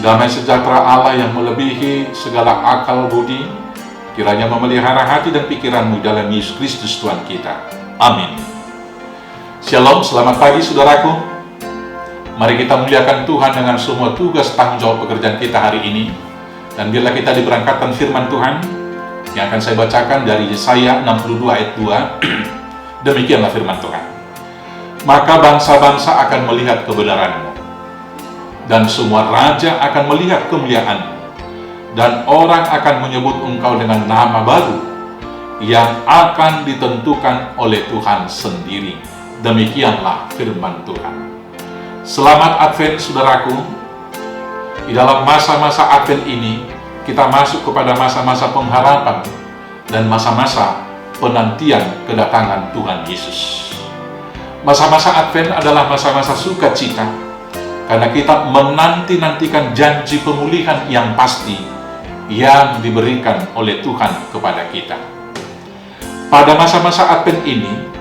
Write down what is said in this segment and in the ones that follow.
Damai sejahtera Allah yang melebihi segala akal budi, kiranya memelihara hati dan pikiranmu dalam Yesus Kristus Tuhan kita. Amin. Shalom, selamat pagi saudaraku. Mari kita muliakan Tuhan dengan semua tugas tanggung jawab pekerjaan kita hari ini. Dan biarlah kita diberangkatkan firman Tuhan yang akan saya bacakan dari Yesaya 62 ayat 2. Demikianlah firman Tuhan. Maka bangsa-bangsa akan melihat kebenaranmu, dan semua raja akan melihat kemuliaanmu, dan orang akan menyebut engkau dengan nama baru yang akan ditentukan oleh Tuhan sendiri. Demikianlah firman Tuhan. Selamat Advent saudaraku. Di dalam masa-masa Advent ini, kita masuk kepada masa-masa pengharapan dan masa-masa penantian kedatangan Tuhan Yesus. Masa-masa Advent adalah masa-masa sukacita, karena kita menanti-nantikan janji pemulihan yang pasti yang diberikan oleh Tuhan kepada kita. Pada masa-masa Advent ini,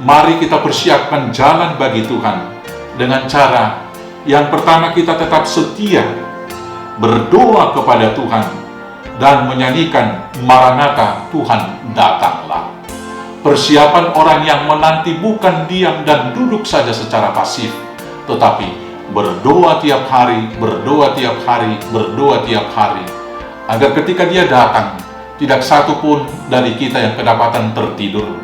mari kita persiapkan jalan bagi Tuhan dengan cara yang pertama, kita tetap setia berdoa kepada Tuhan dan menyanyikan Maranatha, Tuhan datanglah. Persiapan orang yang menanti bukan diam dan duduk saja secara pasif, tetapi berdoa tiap hari, berdoa tiap hari, berdoa tiap hari, agar ketika dia datang, tidak satu pun dari kita yang kedapatan tertidur.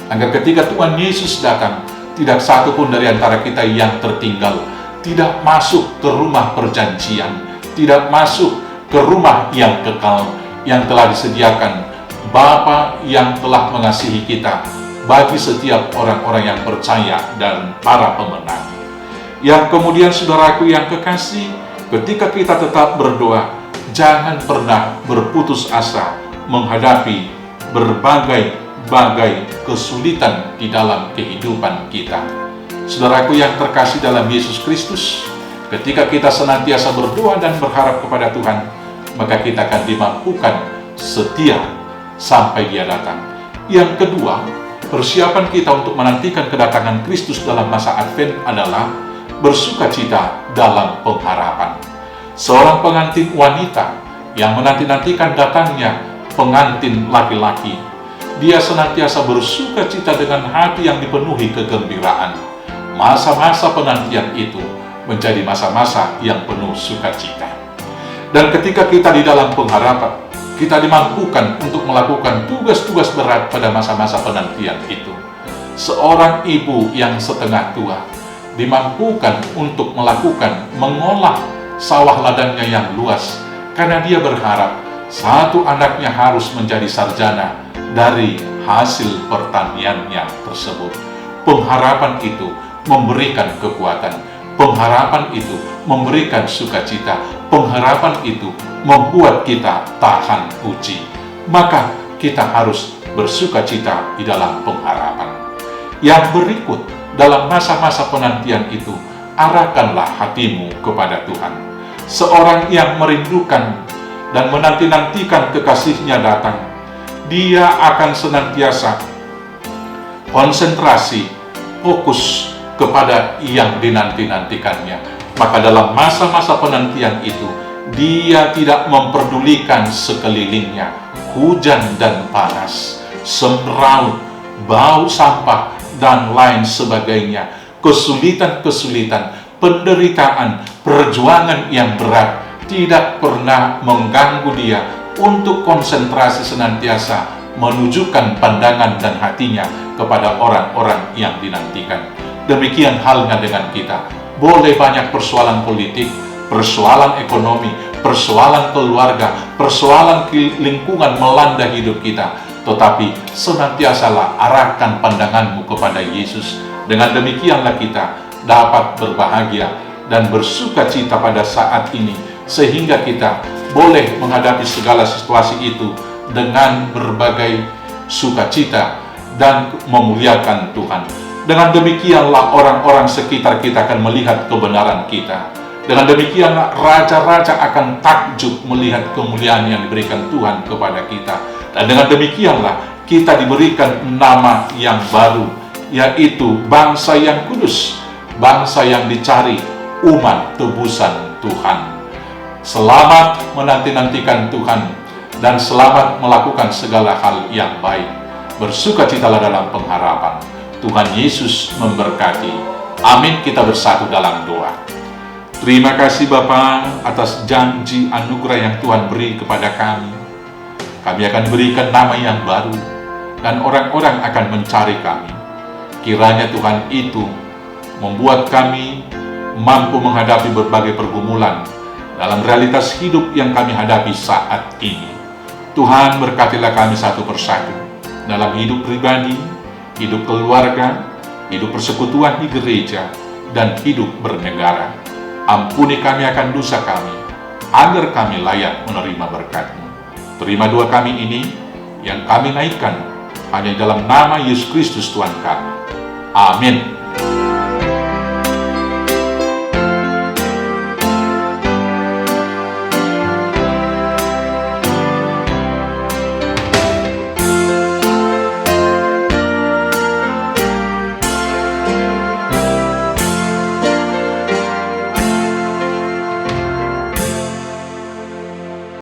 Agar ketika Tuhan Yesus datang, tidak satu pun dari antara kita yang tertinggal, tidak masuk ke rumah perjanjian, tidak masuk ke rumah yang kekal, yang telah disediakan Bapa yang telah mengasihi kita bagi setiap orang-orang yang percaya dan para pemenang. Yang kemudian saudaraku yang kekasih, ketika kita tetap berdoa, jangan pernah berputus asa menghadapi berbagai kesulitan di dalam kehidupan kita. Saudaraku yang terkasih dalam Yesus Kristus, ketika kita senantiasa berdoa dan berharap kepada Tuhan, maka kita akan dimampukan setia sampai Dia datang. Yang kedua, persiapan kita untuk menantikan kedatangan Kristus dalam masa Advent adalah bersukacita dalam pengharapan. Seorang pengantin wanita yang menanti-nantikan datangnya pengantin laki-laki, dia senantiasa bersukacita dengan hati yang dipenuhi kegembiraan. Masa-masa penantian itu menjadi masa-masa yang penuh sukacita. Dan ketika kita di dalam pengharapan, kita dimampukan untuk melakukan tugas-tugas berat pada masa-masa penantian itu. Seorang ibu yang setengah tua dimampukan untuk mengolah sawah ladangnya yang luas, karena dia berharap satu anaknya harus menjadi sarjana dari hasil pertaniannya tersebut. Pengharapan itu memberikan kekuatan, pengharapan itu memberikan sukacita, pengharapan itu membuat kita tahan uji. Maka kita harus bersukacita di dalam pengharapan. Yang berikut, dalam masa-masa penantian itu, arahkanlah hatimu kepada Tuhan. Seorang yang merindukan dan menanti-nantikan kekasihnya datang, dia akan senantiasa konsentrasi, fokus kepada yang dinanti-nantikannya. Maka dalam masa-masa penantian itu, dia tidak memperdulikan sekelilingnya, hujan dan panas, semraut, bau sampah, dan lain sebagainya, kesulitan-kesulitan, penderitaan, perjuangan yang berat tidak pernah mengganggu dia untuk konsentrasi senantiasa menunjukkan pandangan dan hatinya kepada orang-orang yang dinantikan. Demikian halnya dengan kita. Boleh banyak persoalan politik, persoalan ekonomi, persoalan keluarga, persoalan lingkungan melanda hidup kita, tetapi senantiasalah arahkan pandanganmu kepada Yesus. Dengan demikianlah kita dapat berbahagia dan bersukacita pada saat ini, sehingga kita boleh menghadapi segala situasi itu dengan berbagai sukacita dan memuliakan Tuhan. Dengan demikianlah orang-orang sekitar kita akan melihat kebenaran kita. Dengan demikianlah raja-raja akan takjub melihat kemuliaan yang diberikan Tuhan kepada kita. Dan dengan demikianlah kita diberikan nama yang baru, yaitu bangsa yang kudus, bangsa yang dicari, umat tebusan Tuhan. Selamat menanti-nantikan Tuhan, dan selamat melakukan segala hal yang baik. Bersukacitalah dalam pengharapan. Tuhan Yesus memberkati. Amin. Kita bersatu dalam doa. Terima kasih Bapa atas janji anugerah yang Tuhan beri kepada kami. Kami akan diberikan nama yang baru, dan orang-orang akan mencari kami. Kiranya Tuhan itu membuat kami mampu menghadapi berbagai pergumulan dalam realitas hidup yang kami hadapi saat ini. Tuhan, berkatilah kami satu persatu dalam hidup pribadi, hidup keluarga, hidup persekutuan di gereja, dan hidup bernegara. Ampuni kami akan dosa kami, agar kami layak menerima berkat-Mu. Terima doa kami ini yang kami naikkan hanya dalam nama Yesus Kristus Tuhan kami. Amin.